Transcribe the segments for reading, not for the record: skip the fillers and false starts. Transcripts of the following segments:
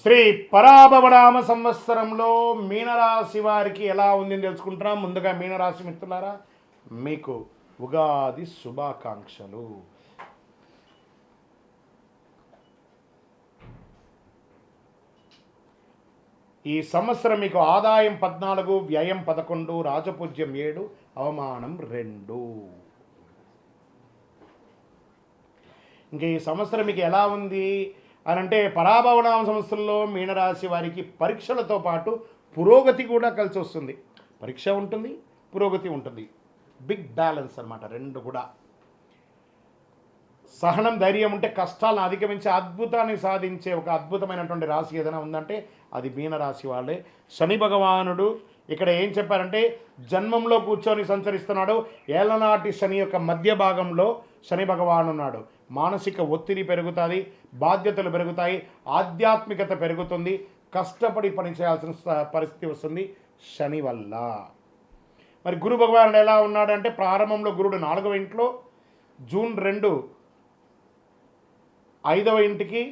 శ్రీ పరాభవనామ సంవత్సరంలో మీనరాశి వారికి ఎలా ఉందని తెలుసుకుంటున్నాం. ముందుగా మీనరాశి మిత్రులారా, మీకు ఉగాది శుభాకాంక్షలు. ఈ సంవత్సరం మీకు ఆదాయం 14, వ్యయం 11, రాజపూజ్యం 7, అవమానం 2. ఇంకా ఈ సంవత్సరం మీకు ఎలా ఉంది అని అంటే, పరాభవనామ సంవత్సరంలో మీనరాశి వారికి పరీక్షలతో పాటు పురోగతి కూడా కలిసి వస్తుంది. పరీక్ష ఉంటుంది, పురోగతి ఉంటుంది. బిగ్ బ్యాలెన్స్ అన్నమాట రెండు కూడా. సహనం, ధైర్యం ఉంటే కష్టాలను అధిగమించి అద్భుతాన్ని సాధించే ఒక అద్భుతమైనటువంటి రాశి ఏదైనా ఉందంటే అది మీనరాశి వాళ్ళే. శని భగవానుడు ఇక్కడ ఏం చెప్పారంటే, జన్మంలో కూర్చొని సంచరిస్తున్నాడు. ఏళ్ళనాటి శని యొక్క మధ్య భాగంలో శని భగవాను ఉన్నాడు. మానసిక ఒత్తిడి పెరుగుతుంది, బాధ్యతలు పెరుగుతాయి, ఆధ్యాత్మికత పెరుగుతుంది, కష్టపడి పని చేయాల్సిన పరిస్థితి వస్తుంది శని వల్ల. మరి గురు భగవానుడు ఎలా ఉన్నాడంటే, ప్రారంభంలో గురుడు 4వ ఇంట్లో, జూన్ 2 5వ ఇంటికి,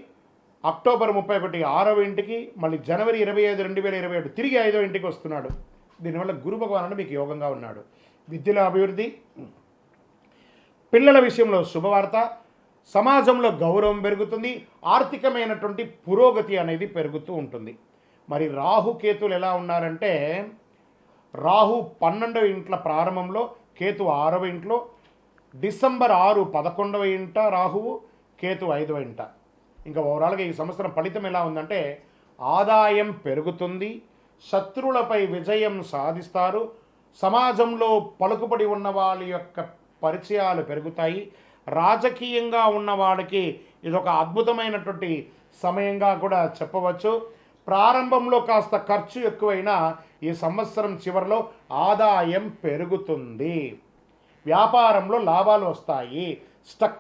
అక్టోబర్ 31 6వ ఇంటికి, మళ్ళీ జనవరి 25 2027 తిరిగి 5వ ఇంటికి వస్తున్నాడు. దీనివల్ల గురు భగవానుడు మీకు యోగంగా ఉన్నాడు. విద్యలో అభివృద్ధి, పిల్లల విషయంలో శుభవార్త, సమాజంలో గౌరవం పెరుగుతుంది, ఆర్థికమైనటువంటి పురోగతి అనేది పెరుగుతూ ఉంటుంది. మరి రాహు కేతులు ఎలా ఉన్నారంటే, రాహు 12వ ఇంట్ల ప్రారంభంలో, కేతు 6వ ఇంట్లో, డిసెంబర్ 6 11వ ఇంట రాహువు, కేతు 5వ ఇంట. ఇంకా ఓవరాల్గా ఈ సంవత్సరం ఫలితం ఎలా ఉందంటే, ఆదాయం పెరుగుతుంది, శత్రువులపై విజయం సాధిస్తారు, సమాజంలో పలుకుబడి ఉన్న వాళ్ళ యొక్క పరిచయాలు పెరుగుతాయి, రాజకీయంగా ఉన్న వాళ్ళకి ఇదొక అద్భుతమైనటువంటి సమయంగా కూడా చెప్పవచ్చు. ప్రారంభంలో కాస్త ఖర్చు ఎక్కువైనా ఈ సంవత్సరం చివరిలో ఆదాయం పెరుగుతుంది, వ్యాపారంలో లాభాలు వస్తాయి. స్టక్